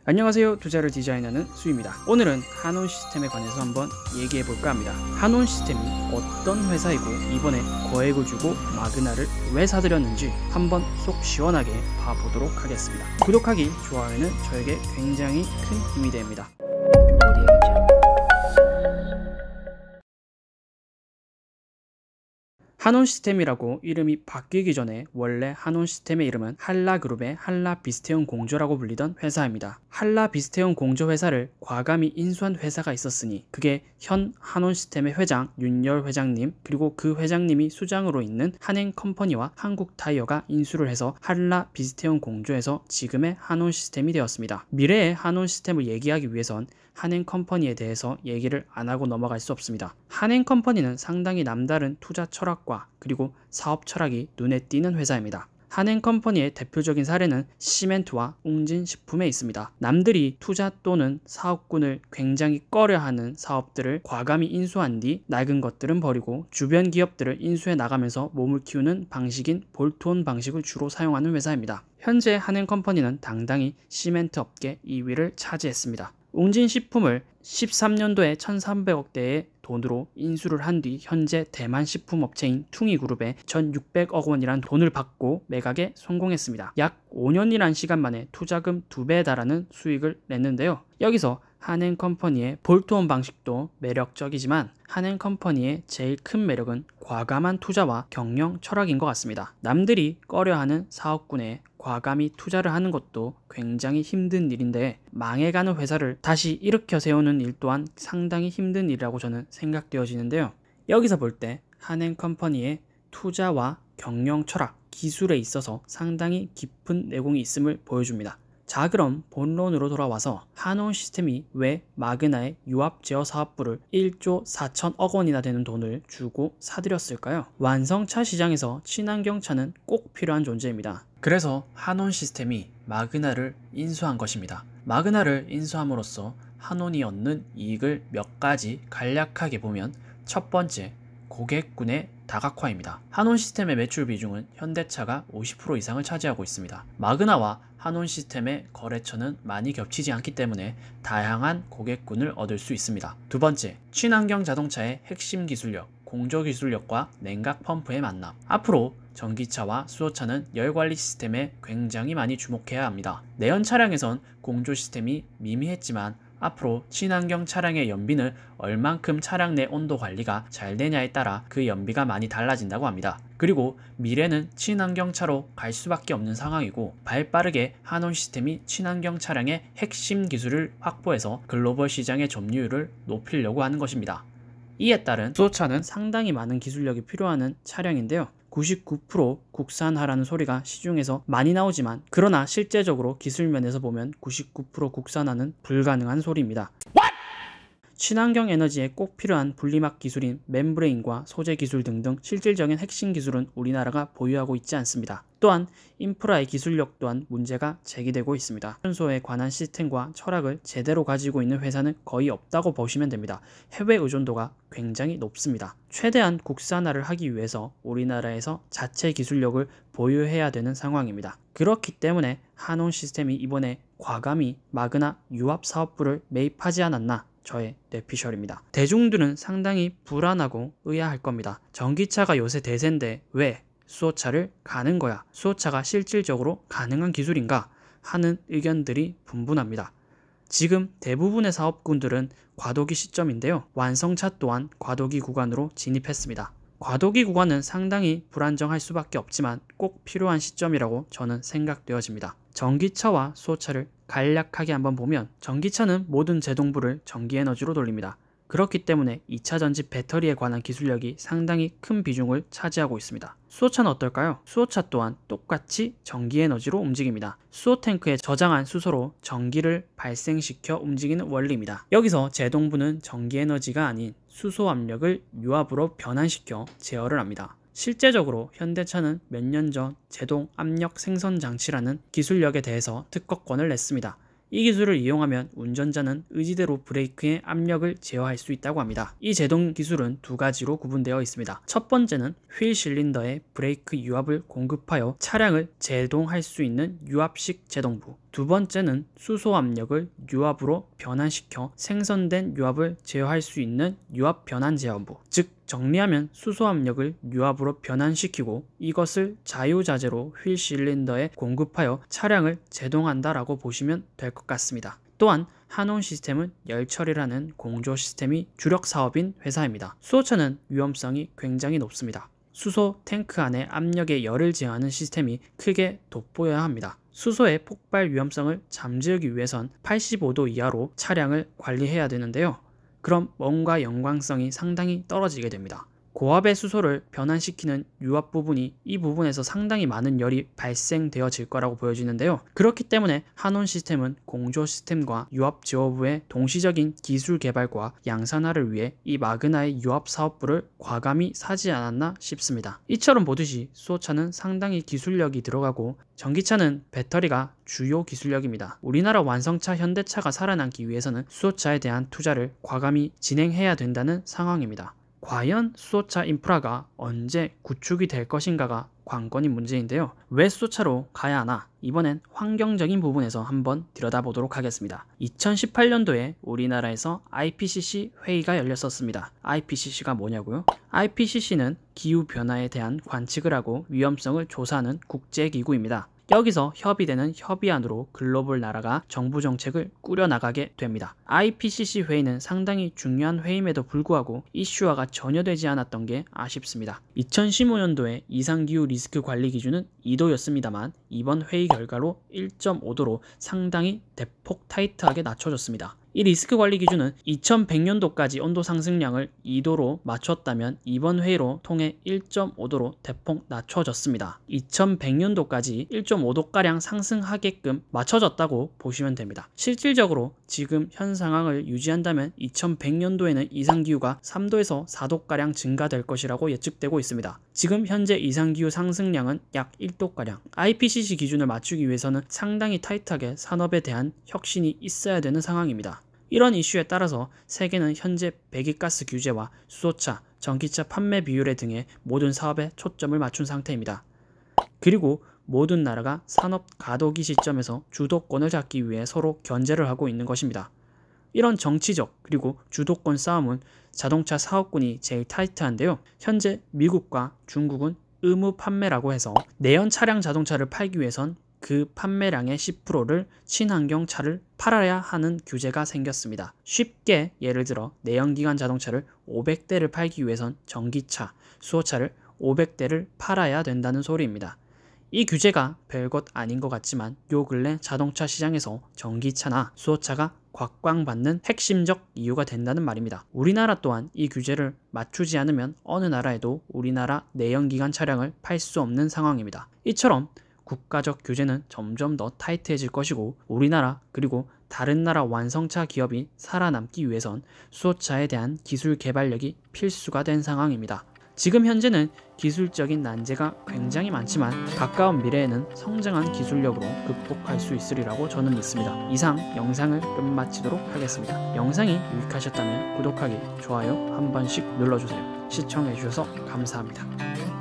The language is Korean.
안녕하세요. 투자를 디자인하는 수입니다. 오늘은 한온 시스템에 관해서 한번 얘기해 볼까 합니다. 한온 시스템이 어떤 회사이고 이번에 거액을 주고 마그나를 왜 사들였는지 한번 속 시원하게 봐보도록 하겠습니다. 구독하기, 좋아요는 저에게 굉장히 큰 힘이 됩니다. 한온 시스템이라고 이름이 바뀌기 전에 원래 한온 시스템의 이름은 한라그룹의 한라비스테온 공조라고 불리던 회사입니다. 한라비스테온 공조 회사를 과감히 인수한 회사가 있었으니 그게 현 한온 시스템의 회장 윤열 회장님, 그리고 그 회장님이 수장으로 있는 한행컴퍼니와 한국타이어가 인수를 해서 한라비스테온 공조에서 지금의 한온 시스템이 되었습니다. 미래의 한온 시스템을 얘기하기 위해선 한행컴퍼니에 대해서 얘기를 안 하고 넘어갈 수 없습니다. 한행컴퍼니는 상당히 남다른 투자 철학과 그리고 사업 철학이 눈에 띄는 회사입니다. 한행컴퍼니의 대표적인 사례는 시멘트와 웅진식품에 있습니다. 남들이 투자 또는 사업군을 굉장히 꺼려하는 사업들을 과감히 인수한 뒤 낡은 것들은 버리고 주변 기업들을 인수해 나가면서 몸을 키우는 방식인 볼트온 방식을 주로 사용하는 회사입니다. 현재 한행컴퍼니는 당당히 시멘트 업계 2위를 차지했습니다. 웅진식품을 13년도에 1300억대의 돈으로 인수를 한 뒤 현재 대만 식품업체인 퉁이그룹에 1600억 원이란 돈을 받고 매각에 성공했습니다. 약 5년이란 시간 만에 투자금 2배에 달하는 수익을 냈는데요. 여기서 한행컴퍼니의 볼트온 방식도 매력적이지만 한행컴퍼니의 제일 큰 매력은 과감한 투자와 경영 철학인 것 같습니다. 남들이 꺼려하는 사업군에 과감히 투자를 하는 것도 굉장히 힘든 일인데 망해가는 회사를 다시 일으켜 세우는 일 또한 상당히 힘든 일이라고 저는 생각되어지는데요. 여기서 볼 때 한행컴퍼니의 투자와 경영 철학, 기술에 있어서 상당히 깊은 내공이 있음을 보여줍니다. 자, 그럼 본론으로 돌아와서 한온 시스템이 왜 마그나의 유압 제어 사업부를 1조 4천억 원이나 되는 돈을 주고 사들였을까요? 완성차 시장에서 친환경차는 꼭 필요한 존재입니다. 그래서 한온 시스템이 마그나를 인수한 것입니다. 마그나를 인수함으로써 한온이 얻는 이익을 몇 가지 간략하게 보면 첫 번째, 고객군의 다각화입니다. 한온 시스템의 매출 비중은 현대차가 50% 이상을 차지하고 있습니다. 마그나와 한온 시스템의 거래처는 많이 겹치지 않기 때문에 다양한 고객군을 얻을 수 있습니다. 두 번째, 친환경 자동차의 핵심 기술력, 공조 기술력과 냉각 펌프의 만남. 앞으로 전기차와 수소차는 열관리 시스템에 굉장히 많이 주목해야 합니다. 내연 차량에선 공조 시스템이 미미했지만 앞으로 친환경 차량의 연비는 얼만큼 차량 내 온도 관리가 잘 되냐에 따라 그 연비가 많이 달라진다고 합니다. 그리고 미래는 친환경 차로 갈 수밖에 없는 상황이고 발빠르게 한온 시스템이 친환경 차량의 핵심 기술을 확보해서 글로벌 시장의 점유율을 높이려고 하는 것입니다. 이에 따른 수소차는 상당히 많은 기술력이 필요한 차량인데요. 99% 국산화라는 소리가 시중에서 많이 나오지만 그러나 실제적으로 기술면에서 보면 99% 국산화는 불가능한 소리입니다. 친환경 에너지에 꼭 필요한 분리막 기술인 멤브레인과 소재 기술 등등 실질적인 핵심 기술은 우리나라가 보유하고 있지 않습니다. 또한 인프라의 기술력 또한 문제가 제기되고 있습니다. 탄소에 관한 시스템과 철학을 제대로 가지고 있는 회사는 거의 없다고 보시면 됩니다. 해외 의존도가 굉장히 높습니다. 최대한 국산화를 하기 위해서 우리나라에서 자체 기술력을 보유해야 되는 상황입니다. 그렇기 때문에 한온 시스템이 이번에 과감히 마그나 유압 사업부를 매입하지 않았나 저의 뇌피셜입니다. 대중들은 상당히 불안하고 의아할 겁니다. 전기차가 요새 대세인데 왜 수소차를 가는 거야? 수소차가 실질적으로 가능한 기술인가? 하는 의견들이 분분합니다. 지금 대부분의 사업군들은 과도기 시점인데요. 완성차 또한 과도기 구간으로 진입했습니다. 과도기 구간은 상당히 불안정할 수밖에 없지만 꼭 필요한 시점이라고 저는 생각되어집니다. 전기차와 수소차를 간략하게 한번 보면 전기차는 모든 제동부를 전기에너지로 돌립니다. 그렇기 때문에 2차 전지 배터리에 관한 기술력이 상당히 큰 비중을 차지하고 있습니다. 수소차는 어떨까요? 수소차 또한 똑같이 전기에너지로 움직입니다. 수소 탱크에 저장한 수소로 전기를 발생시켜 움직이는 원리입니다. 여기서 제동부는 전기에너지가 아닌 수소 압력을 유압으로 변환시켜 제어를 합니다. 실제적으로 현대차는 몇 년 전 제동 압력 생선 장치라는 기술력에 대해서 특허권을 냈습니다. 이 기술을 이용하면 운전자는 의지대로 브레이크의 압력을 제어할 수 있다고 합니다. 이 제동 기술은 두 가지로 구분되어 있습니다. 첫 번째는 휠 실린더에 브레이크 유압을 공급하여 차량을 제동할 수 있는 유압식 제동부. 두 번째는 수소 압력을 유압으로 변환시켜 생성된 유압을 제어할 수 있는 유압 변환 제어부. 즉 정리하면 수소 압력을 유압으로 변환시키고 이것을 자유자재로 휠 실린더에 공급하여 차량을 제동한다라고 보시면 될 것 같습니다. 또한 한온 시스템은 열처리라는 공조 시스템이 주력 사업인 회사입니다. 수소차는 위험성이 굉장히 높습니다. 수소 탱크 안에 압력의 열을 제어하는 시스템이 크게 돋보여야 합니다. 수소의 폭발 위험성을 잠재우기 위해선 85도 이하로 차량을 관리해야 되는데요. 그럼 몸과 연관성이 상당히 떨어지게 됩니다. 고압의 수소를 변환시키는 유압 부분이 이 부분에서 상당히 많은 열이 발생되어질 거라고 보여지는데요. 그렇기 때문에 한온 시스템은 공조 시스템과 유압 제어부의 동시적인 기술 개발과 양산화를 위해 이 마그나의 유압 사업부를 과감히 사지 않았나 싶습니다. 이처럼 보듯이 수소차는 상당히 기술력이 들어가고 전기차는 배터리가 주요 기술력입니다. 우리나라 완성차 현대차가 살아남기 위해서는 수소차에 대한 투자를 과감히 진행해야 된다는 상황입니다. 과연 수소차 인프라가 언제 구축이 될 것인가가 관건이 문제인데요. 왜 수소차로 가야 하나? 이번엔 환경적인 부분에서 한번 들여다보도록 하겠습니다. 2018년도에 우리나라에서 IPCC 회의가 열렸었습니다. IPCC가 뭐냐고요? IPCC는 기후변화에 대한 관측을 하고 위험성을 조사하는 국제기구입니다. 여기서 협의되는 협의안으로 글로벌 나라가 정부 정책을 꾸려나가게 됩니다. IPCC 회의는 상당히 중요한 회의임에도 불구하고 이슈화가 전혀 되지 않았던 게 아쉽습니다. 2015년도에 이상기후 리스크 관리 기준은 2도였습니다만 이번 회의 결과로 1.5도로 상당히 대폭 타이트하게 낮춰졌습니다. 이 리스크 관리 기준은 2100년도까지 온도 상승량을 2도로 맞췄다면 이번 회의로 통해 1.5도로 대폭 낮춰졌습니다. 2100년도까지 1.5도가량 상승하게끔 맞춰졌다고 보시면 됩니다. 실질적으로 지금 현 상황을 유지한다면 2100년도에는 이상기후가 3도에서 4도가량 증가될 것이라고 예측되고 있습니다. 지금 현재 이상기후 상승량은 약 1도가량. IPCC 기준을 맞추기 위해서는 상당히 타이트하게 산업에 대한 혁신이 있어야 되는 상황입니다. 이런 이슈에 따라서 세계는 현재 배기가스 규제와 수소차, 전기차 판매 비율에 등의 모든 사업에 초점을 맞춘 상태입니다. 그리고 모든 나라가 산업 가동기 시점에서 주도권을 잡기 위해 서로 견제를 하고 있는 것입니다. 이런 정치적 그리고 주도권 싸움은 자동차 사업군이 제일 타이트한데요. 현재 미국과 중국은 의무 판매라고 해서 내연 차량 자동차를 팔기 위해선 그 판매량의 10%를 친환경 차를 팔아야 하는 규제가 생겼습니다. 쉽게 예를 들어 내연기관 자동차를 500대를 팔기 위해선 전기차, 수소차를 500대를 팔아야 된다는 소리입니다. 이 규제가 별것 아닌 것 같지만 요 근래 자동차 시장에서 전기차나 수소차가 곽광받는 핵심적 이유가 된다는 말입니다. 우리나라 또한 이 규제를 맞추지 않으면 어느 나라에도 우리나라 내연기관 차량을 팔 수 없는 상황입니다. 이처럼 국가적 규제는 점점 더 타이트해질 것이고 우리나라 그리고 다른 나라 완성차 기업이 살아남기 위해선 수소차에 대한 기술 개발력이 필수가 된 상황입니다. 지금 현재는 기술적인 난제가 굉장히 많지만 가까운 미래에는 성장한 기술력으로 극복할 수 있으리라고 저는 믿습니다. 이상 영상을 끝마치도록 하겠습니다. 영상이 유익하셨다면 구독하기, 좋아요 한 번씩 눌러주세요. 시청해주셔서 감사합니다.